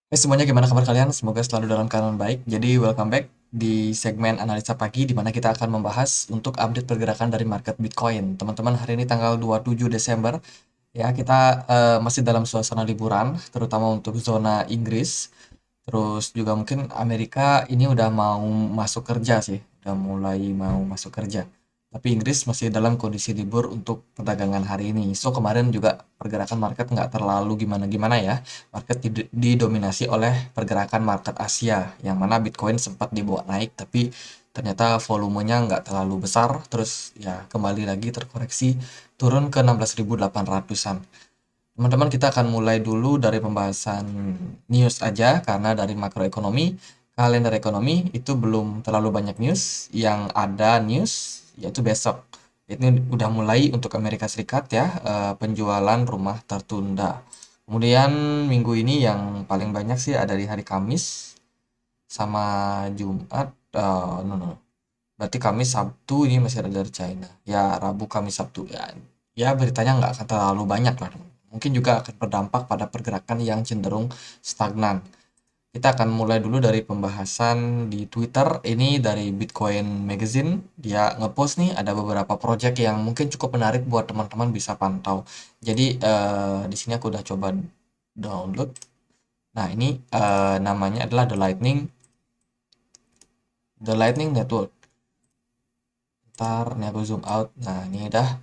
Semuanya gimana kabar kalian? Semoga selalu dalam keadaan baik. Jadi welcome back di segmen analisa pagi di mana kita akan membahas untuk update pergerakan dari market Bitcoin. Teman-teman, hari ini tanggal 27 Desember ya, kita masih dalam suasana liburan terutama untuk zona Inggris. Terus juga mungkin Amerika ini udah mau masuk kerja sih, udah mulai mau masuk kerja. Tapi Inggris masih dalam kondisi libur untuk perdagangan hari ini. So kemarin juga pergerakan market nggak terlalu gimana-gimana ya. Market didominasi oleh pergerakan market Asia, yang mana Bitcoin sempat dibawa naik, tapi ternyata volumenya nggak terlalu besar. Terus ya kembali lagi terkoreksi turun ke 16.800-an. Teman-teman, kita akan mulai dulu dari pembahasan news aja, karena dari makroekonomi, kalender ekonomi itu belum terlalu banyak news. Yang ada news yaitu besok. Ini udah mulai untuk Amerika Serikat ya, penjualan rumah tertunda. Kemudian minggu ini yang paling banyak sih ada di hari Kamis sama Jumat. No, no. Berarti Kamis, Sabtu ini masih ada dari China. Ya, Rabu, Kamis, Sabtu. Ya beritanya nggak akan terlalu banyak lah. Mungkin juga akan berdampak pada pergerakan yang cenderung stagnan. Kita akan mulai dulu dari pembahasan di Twitter. Ini dari Bitcoin Magazine. Dia ngepost nih ada beberapa project yang mungkin cukup menarik buat teman-teman bisa pantau. Jadi di sini aku udah coba download. Nah, ini namanya adalah The Lightning Network. Ntar nih aku zoom out. Nah, ini udah.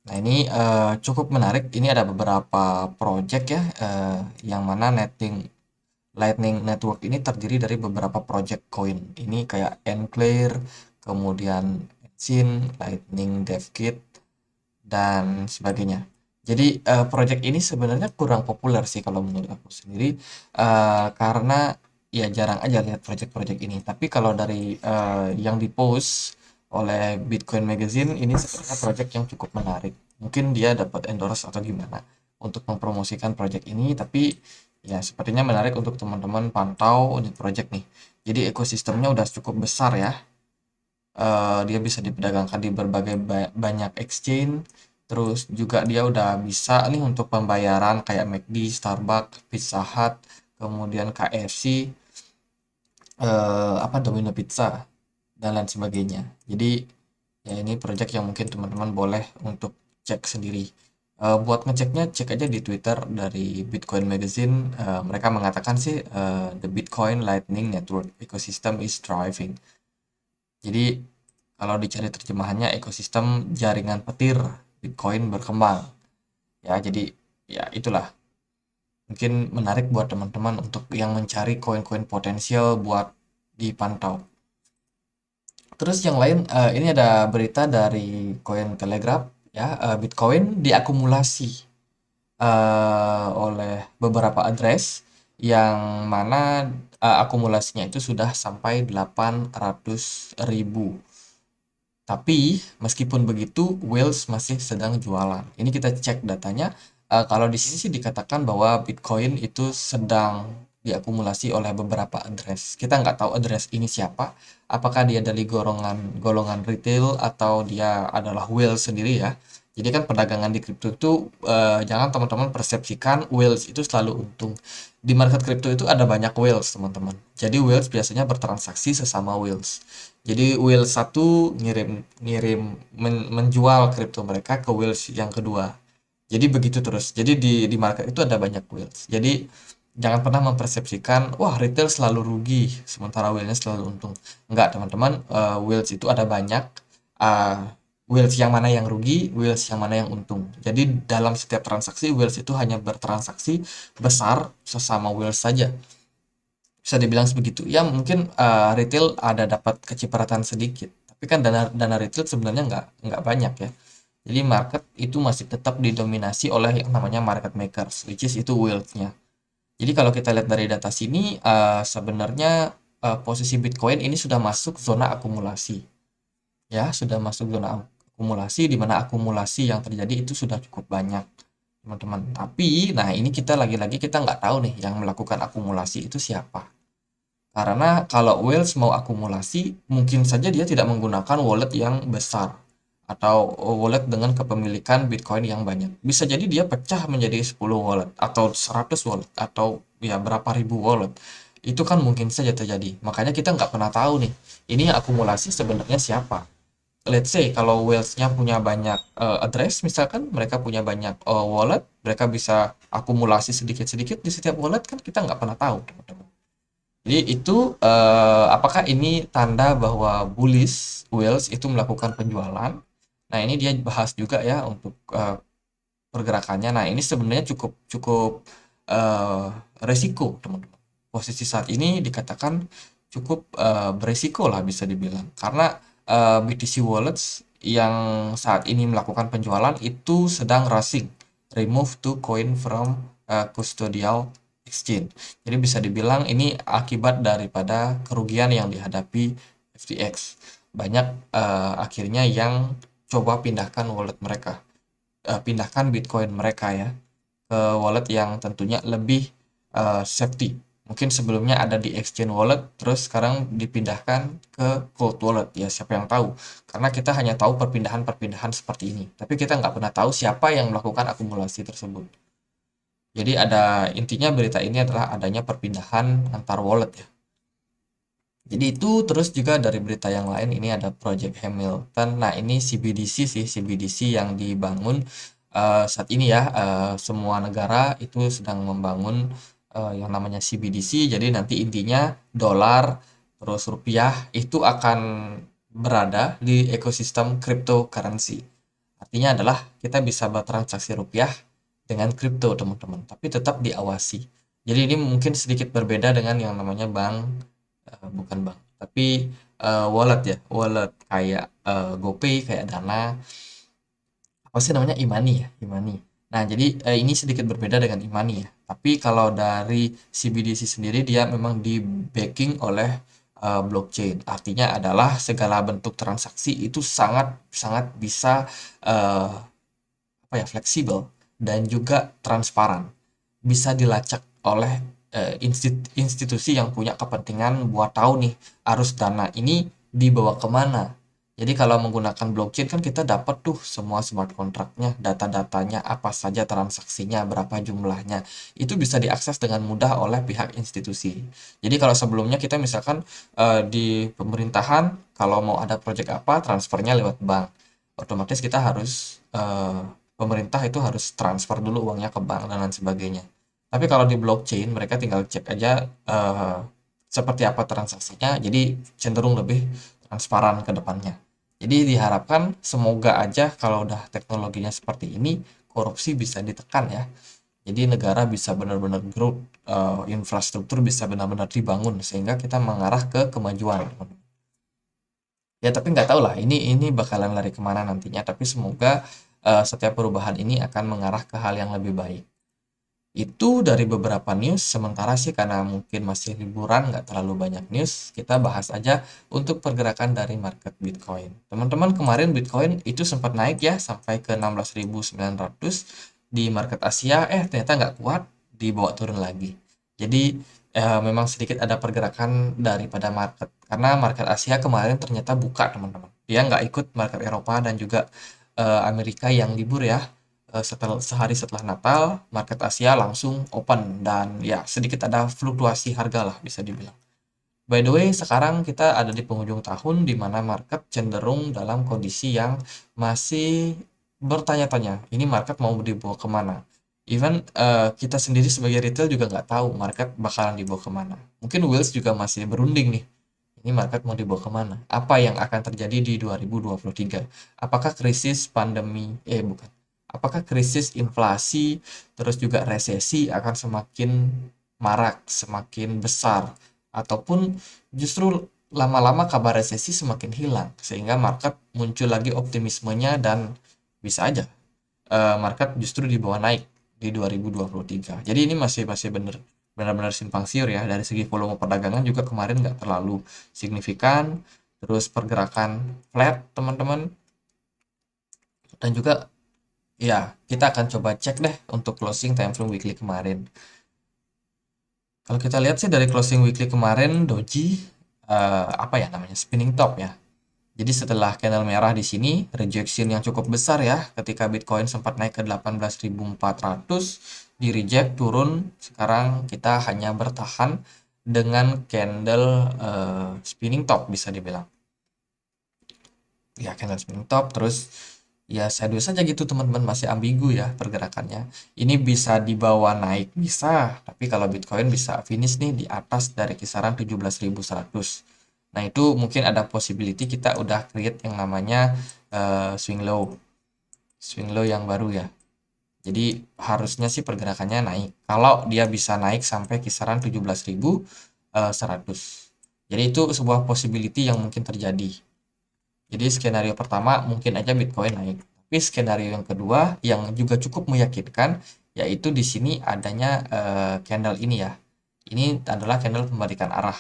Nah, ini cukup menarik. Ini ada beberapa project ya, yang mana Lightning Network ini terdiri dari beberapa project coin. Ini kayak Enclair, kemudian Ensign, Lightning DevKit, dan sebagainya. Jadi project ini sebenarnya kurang populer sih kalau menurut aku sendiri, karena ya jarang aja lihat project-project ini. Tapi kalau dari yang dipost oleh Bitcoin Magazine, ini sebenarnya project yang cukup menarik. Mungkin dia dapat endorse atau gimana untuk mempromosikan project ini, tapi ya sepertinya menarik untuk teman-teman pantau unit project nih. Jadi ekosistemnya udah cukup besar ya. Dia bisa diperdagangkan di berbagai banyak exchange. Terus juga dia udah bisa nih untuk pembayaran kayak McD, Starbucks, Pizza Hut, kemudian KFC, apa Domino Pizza dan lain sebagainya. Jadi ya ini project yang mungkin teman-teman boleh untuk cek sendiri. Buat ngeceknya cek aja di Twitter dari Bitcoin Magazine. Mereka mengatakan sih the Bitcoin Lightning Network ecosystem is thriving. Jadi kalau dicari terjemahannya ekosistem jaringan petir Bitcoin berkembang. Ya, jadi ya itulah. Mungkin menarik buat teman-teman untuk yang mencari koin-koin potensial buat dipantau. Terus yang lain, ini ada berita dari Cointelegraph ya, Bitcoin diakumulasi oleh beberapa address yang mana akumulasinya itu sudah sampai 800.000. Tapi meskipun begitu, Wales masih sedang jualan. Ini kita cek datanya. Kalau di sini sih dikatakan bahwa Bitcoin itu sedang diakumulasi oleh beberapa address. Kita nggak tahu address ini siapa. Apakah dia dari golongan golongan retail atau dia adalah whale sendiri ya. Jadi kan perdagangan di kripto itu jangan teman-teman persepsikan whales itu selalu untung. Di market kripto itu ada banyak whales teman-teman. Jadi whales biasanya bertransaksi sesama whales. Jadi whale satu ngirim ngirim menjual kripto mereka ke whales yang kedua. Jadi begitu terus. Jadi di market itu ada banyak whales. Jadi jangan pernah mempersepsikan wah retail selalu rugi sementara whale-nya selalu untung. Enggak, teman-teman, whales itu ada banyak. Uh, Whales yang mana yang rugi, whales yang mana yang untung. Jadi dalam setiap transaksi whales itu hanya bertransaksi besar sesama whales saja. Bisa dibilang sebegitu. Ya mungkin retail ada dapat kecipratan sedikit, tapi kan dana dana retail sebenarnya nggak banyak ya. Jadi market itu masih tetap didominasi oleh yang namanya market makers, which is itu wealth-nya. Jadi kalau kita lihat dari data sini, sebenarnya posisi Bitcoin ini sudah masuk zona akumulasi. Ya, sudah masuk zona akumulasi, di mana akumulasi yang terjadi itu sudah cukup banyak, teman-teman. Tapi, nah ini kita lagi-lagi kita nggak tahu nih yang melakukan akumulasi itu siapa. Karena kalau Wales mau akumulasi, mungkin saja dia tidak menggunakan wallet yang besar. atau wallet dengan kepemilikan Bitcoin yang banyak. Bisa jadi dia pecah menjadi 10 wallet atau 100 wallet atau ya berapa ribu wallet. Itu kan mungkin saja terjadi. Makanya kita nggak pernah tahu nih, ini akumulasi sebenarnya siapa. Let's say kalau whales-nya punya banyak address, misalkan mereka punya banyak wallet, mereka bisa akumulasi sedikit-sedikit di setiap wallet, kan kita nggak pernah tahu, teman-teman. Jadi itu apakah ini tanda bahwa bullish whales itu melakukan penjualan? Nah, ini dia bahas juga ya untuk pergerakannya. Nah, ini sebenarnya cukup cukup resiko, teman-teman. Posisi saat ini dikatakan cukup beresiko lah bisa dibilang. Karena BTC Wallets yang saat ini melakukan penjualan itu sedang rushing, remove to coin from custodial exchange. Jadi bisa dibilang ini akibat daripada kerugian yang dihadapi FTX. Banyak akhirnya yang coba pindahkan wallet mereka, pindahkan Bitcoin mereka ya ke wallet yang tentunya lebih safety. Mungkin sebelumnya ada di exchange wallet, terus sekarang dipindahkan ke cold wallet. Ya, siapa yang tahu? Karena kita hanya tahu perpindahan-perpindahan seperti ini. Tapi kita nggak pernah tahu siapa yang melakukan akumulasi tersebut. Jadi ada intinya berita ini adalah adanya perpindahan antar wallet ya. Jadi itu terus juga dari berita yang lain ini ada Project Hamilton. Nah, ini CBDC sih, CBDC yang dibangun saat ini ya, semua negara itu sedang membangun yang namanya CBDC. Jadi nanti intinya dolar terus rupiah itu akan berada di ekosistem cryptocurrency. Artinya adalah kita bisa bertransaksi rupiah dengan kripto, teman-teman, tapi tetap diawasi. Jadi ini mungkin sedikit berbeda dengan yang namanya bank, bukan bank, tapi wallet ya, wallet kayak GoPay, kayak Dana, apa sih namanya, e-money ya, e-money. Nah, jadi ini sedikit berbeda dengan e-money ya. Tapi kalau dari CBDC sendiri dia memang di backing oleh blockchain. Artinya adalah segala bentuk transaksi itu sangat sangat bisa apa ya, fleksibel dan juga transparan. Bisa dilacak oleh institusi yang punya kepentingan buat tahu nih arus dana ini dibawa kemana. Jadi kalau menggunakan blockchain kan kita dapat tuh semua smart contract-nya, data-datanya, apa saja transaksinya, berapa jumlahnya. Itu bisa diakses dengan mudah oleh pihak institusi. Jadi kalau sebelumnya kita misalkan di pemerintahan kalau mau ada project apa transfernya lewat bank, otomatis kita harus pemerintah itu harus transfer dulu uangnya ke bank dan lain sebagainya. Tapi kalau di blockchain mereka tinggal cek aja seperti apa transaksinya, jadi cenderung lebih transparan ke depannya. Jadi diharapkan semoga aja kalau udah teknologinya seperti ini, korupsi bisa ditekan ya. Jadi negara bisa benar-benar growth, infrastruktur bisa benar-benar dibangun sehingga kita mengarah ke kemajuan. Ya tapi nggak tahu lah ini bakalan lari kemana nantinya. Tapi semoga setiap perubahan ini akan mengarah ke hal yang lebih baik. Itu dari beberapa news, sementara sih karena mungkin masih liburan, nggak terlalu banyak news, kita bahas aja untuk pergerakan dari market Bitcoin. Teman-teman, kemarin Bitcoin itu sempat naik ya, sampai ke 16.900 di market Asia, ternyata nggak kuat, dibawa turun lagi. Jadi memang sedikit ada pergerakan daripada market, karena market Asia kemarin ternyata buka, teman-teman. Dia nggak ikut market Eropa dan juga Amerika yang libur ya. Setelah sehari setelah Natal, market Asia langsung open dan ya sedikit ada fluktuasi harga lah bisa dibilang. By the way, sekarang kita ada di penghujung tahun di mana market cenderung dalam kondisi yang masih bertanya-tanya, ini market mau dibawa kemana? Even kita sendiri sebagai retail juga nggak tahu market bakalan dibawa kemana. Mungkin Wheels juga masih berunding nih. Ini market mau dibawa kemana? Apa yang akan terjadi di 2023? Apakah krisis pandemi, bukan. Apakah krisis inflasi, terus juga resesi akan semakin marak, semakin besar? Ataupun justru lama-lama kabar resesi semakin hilang, sehingga market muncul lagi optimismenya dan bisa aja market justru dibawa naik di 2023. Jadi ini masih masih benar-benar simpang siur ya. Dari segi volume perdagangan juga kemarin nggak terlalu signifikan. Terus pergerakan flat teman-teman. Dan juga ya kita akan coba cek deh untuk closing time frame weekly kemarin. Kalau kita lihat sih dari closing weekly kemarin Doji apa ya namanya spinning top ya. Jadi setelah candle merah di sini, rejection yang cukup besar ya, ketika Bitcoin sempat naik ke 18.400, di reject turun. Sekarang kita hanya bertahan dengan candle spinning top bisa dibilang. Ya candle spinning top, terus ya sideways saja gitu teman-teman, masih ambigu ya pergerakannya. Ini bisa dibawa naik bisa, tapi kalau Bitcoin bisa finish nih di atas dari kisaran 17.100. Nah, itu mungkin ada possibility kita udah create yang namanya swing low. Swing low yang baru ya. Jadi harusnya sih pergerakannya naik. Kalau dia bisa naik sampai kisaran 17.100. Jadi itu sebuah possibility yang mungkin terjadi. Jadi skenario pertama mungkin aja Bitcoin naik. Tapi skenario yang kedua yang juga cukup meyakinkan yaitu di sini adanya candle ini ya. Ini adalah candle pembalikan arah,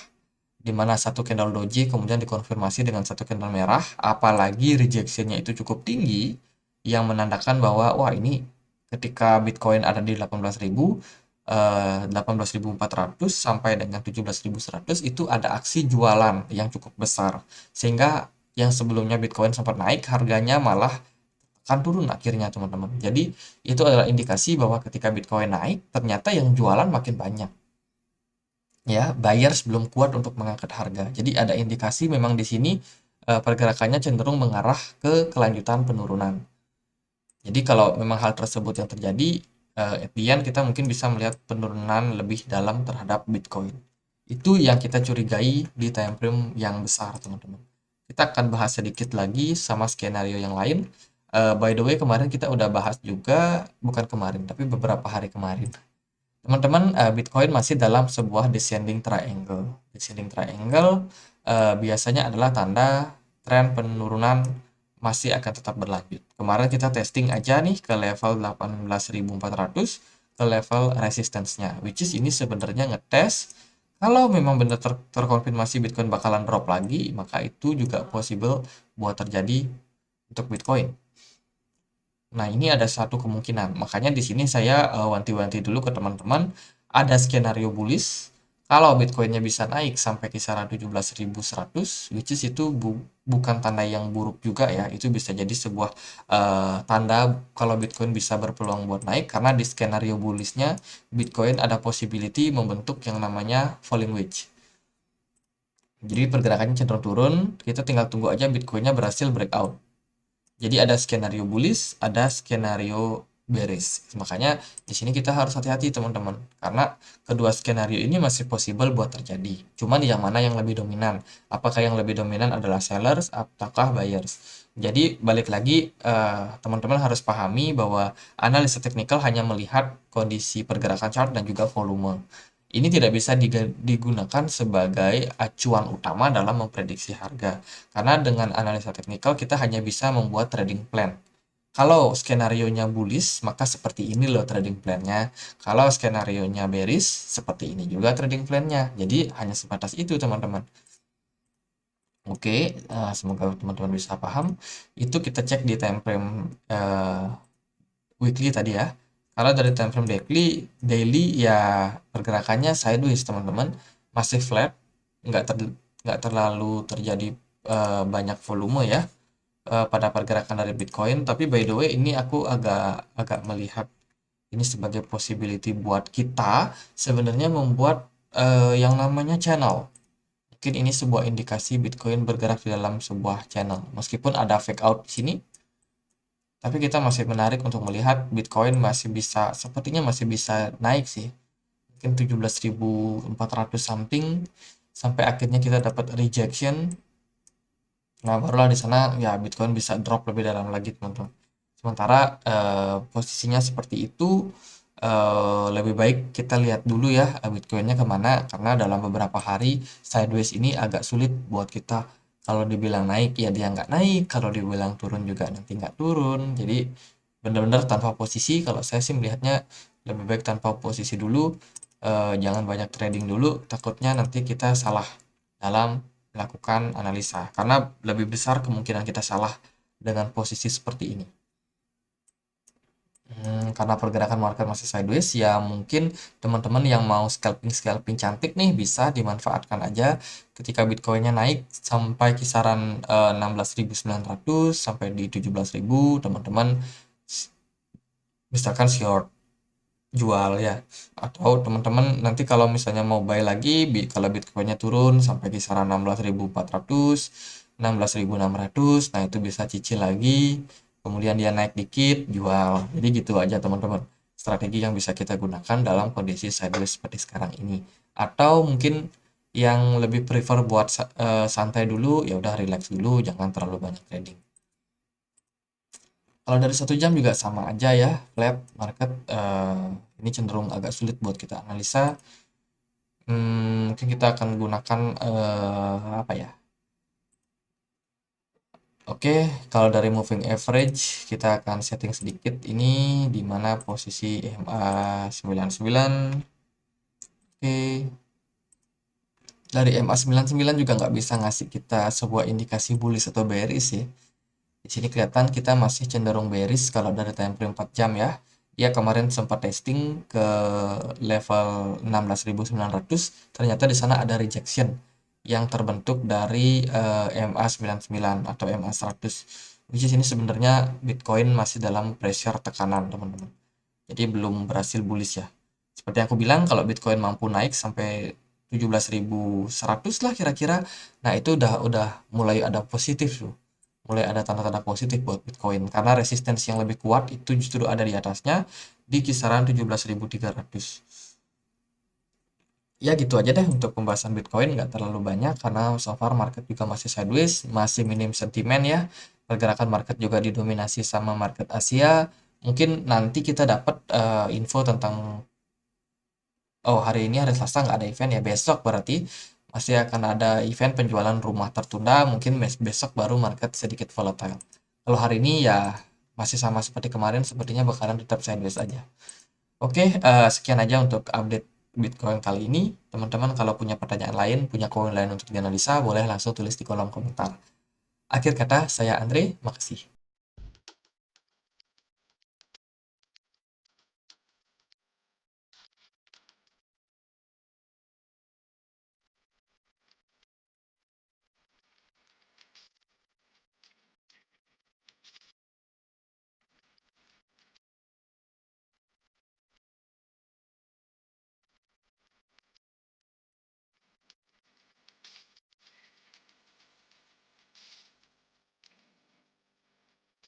di mana satu candle doji kemudian dikonfirmasi dengan satu candle merah, apalagi rejectionnya itu cukup tinggi yang menandakan bahwa wah ini ketika Bitcoin ada di 18.000, 18.400 sampai dengan 17.100 itu ada aksi jualan yang cukup besar, sehingga yang sebelumnya Bitcoin sempat naik harganya malah akan turun akhirnya teman-teman. Jadi itu adalah indikasi bahwa ketika Bitcoin naik ternyata yang jualan makin banyak ya, buyers belum kuat untuk mengangkat harga. Jadi ada indikasi memang di sini pergerakannya cenderung mengarah ke kelanjutan penurunan. Jadi kalau memang hal tersebut yang terjadi, at the end kita mungkin bisa melihat penurunan lebih dalam terhadap Bitcoin. Itu yang kita curigai di time frame yang besar, teman-teman. Kita akan bahas sedikit lagi sama skenario yang lain. By the way, kemarin kita udah bahas juga, bukan kemarin, tapi beberapa hari kemarin. Teman-teman, Bitcoin masih dalam sebuah descending triangle. Descending triangle biasanya adalah tanda tren penurunan masih akan tetap berlanjut. Kemarin kita testing aja nih ke level 18.400 ke level resistance-nya, which is ini sebenarnya ngetes kalau memang benar terkonfirmasi Bitcoin bakalan drop lagi, maka itu juga possible buat terjadi untuk Bitcoin. Nah, ini ada satu kemungkinan. Makanya di sini saya wanti-wanti dulu ke teman-teman, ada skenario bullish kalau Bitcoinnya bisa naik sampai kisaran 17.100, which is itu bukan tanda yang buruk juga ya. Itu bisa jadi sebuah tanda kalau Bitcoin bisa berpeluang buat naik, karena di skenario bullishnya Bitcoin ada possibility membentuk yang namanya falling wedge. Jadi pergerakannya cenderung turun, kita tinggal tunggu aja Bitcoinnya berhasil breakout. Jadi ada skenario bullish, ada skenario bearish. Makanya di sini kita harus hati-hati teman-teman, karena kedua skenario ini masih possible buat terjadi. Cuman yang mana yang lebih dominan? Apakah yang lebih dominan adalah sellers ataukah buyers? Jadi balik lagi, teman-teman harus pahami bahwa analisa teknikal hanya melihat kondisi pergerakan chart dan juga volume. Ini tidak bisa digunakan sebagai acuan utama dalam memprediksi harga. Karena dengan analisa teknikal kita hanya bisa membuat trading plan. Kalau skenario-nya bullish, maka seperti ini loh trading plan-nya. Kalau skenario-nya bearish, seperti ini juga trading plan-nya. Jadi hanya sebatas itu teman-teman. Oke, semoga teman-teman bisa paham. Itu kita cek di time frame weekly tadi ya. Kalau dari time frame daily ya pergerakannya sideways teman-teman, masih flat, nggak terlalu terjadi banyak volume ya pada pergerakan dari Bitcoin. Tapi by the way ini aku agak melihat ini sebagai possibility buat kita sebenarnya membuat yang namanya channel. Mungkin ini sebuah indikasi Bitcoin bergerak di dalam sebuah channel. Meskipun ada fake out di sini, tapi kita masih menarik untuk melihat Bitcoin masih bisa, sepertinya masih bisa naik sih. Mungkin 17.400 something sampai akhirnya kita dapat rejection. Nah, barulah di sana ya Bitcoin bisa drop lebih dalam lagi, teman-teman. Sementara posisinya seperti itu, lebih baik kita lihat dulu ya Bitcoinnya kemana, karena dalam beberapa hari sideways ini agak sulit buat kita. Kalau dibilang naik ya dia nggak naik, kalau dibilang turun juga nanti nggak turun. Jadi benar-benar tanpa posisi, kalau saya sih melihatnya lebih baik tanpa posisi dulu, jangan banyak trading dulu, takutnya nanti kita salah dalam melakukan analisa, karena lebih besar kemungkinan kita salah dengan posisi seperti ini. karena pergerakan market masih sideways, ya mungkin teman-teman yang mau scalping cantik nih bisa dimanfaatkan aja ketika Bitcoinnya naik sampai kisaran 16.900 sampai di 17.000, teman-teman misalkan short jual ya, atau teman-teman nanti kalau misalnya mau buy lagi kalau Bitcoinnya turun sampai kisaran 16.400, 16.600, nah itu bisa cicil lagi, kemudian dia naik dikit jual. Jadi gitu aja teman-teman, strategi yang bisa kita gunakan dalam kondisi sideways seperti sekarang ini. Atau mungkin yang lebih prefer buat santai dulu, ya udah relax dulu, jangan terlalu banyak trading. Kalau dari 1 jam juga sama aja ya, flat market ini cenderung agak sulit buat kita analisa. Mungkin kita akan gunakan apa ya? Oke, kalau dari moving average kita akan setting sedikit ini di mana posisi EMA 99. Oke. Dari EMA 99 juga nggak bisa ngasih kita sebuah indikasi bullish atau bearish ya. Di sini kelihatan kita masih cenderung bearish kalau dari time frame 4 jam ya. Dia kemarin sempat testing ke level 16.900, ternyata di sana ada rejection yang terbentuk dari MA 99 atau MA 100. Which is ini sebenarnya Bitcoin masih dalam pressure tekanan, teman-teman. Jadi belum berhasil bullish ya. Seperti yang aku bilang, kalau Bitcoin mampu naik sampai 17.100 lah kira-kira, nah itu udah mulai ada positif tuh, mulai ada tanda-tanda positif buat Bitcoin, karena resistensi yang lebih kuat itu justru ada di atasnya di kisaran 17.300. Ya gitu aja deh untuk pembahasan Bitcoin, nggak terlalu banyak karena so far market juga masih sideways, masih minim sentimen ya. Pergerakan market juga didominasi sama market Asia. Mungkin nanti kita dapat info tentang, oh hari ini hari Selasa nggak ada event ya, besok berarti masih akan ada event penjualan rumah tertunda, mungkin besok baru market sedikit volatile. Kalau hari ini ya masih sama seperti kemarin, sepertinya bakalan tetap sideways aja. Oke, sekian aja untuk update Bitcoin kali ini. Teman-teman kalau punya pertanyaan lain, punya koin lain untuk dianalisa, boleh langsung tulis di kolom komentar. Akhir kata, saya Andre, makasih.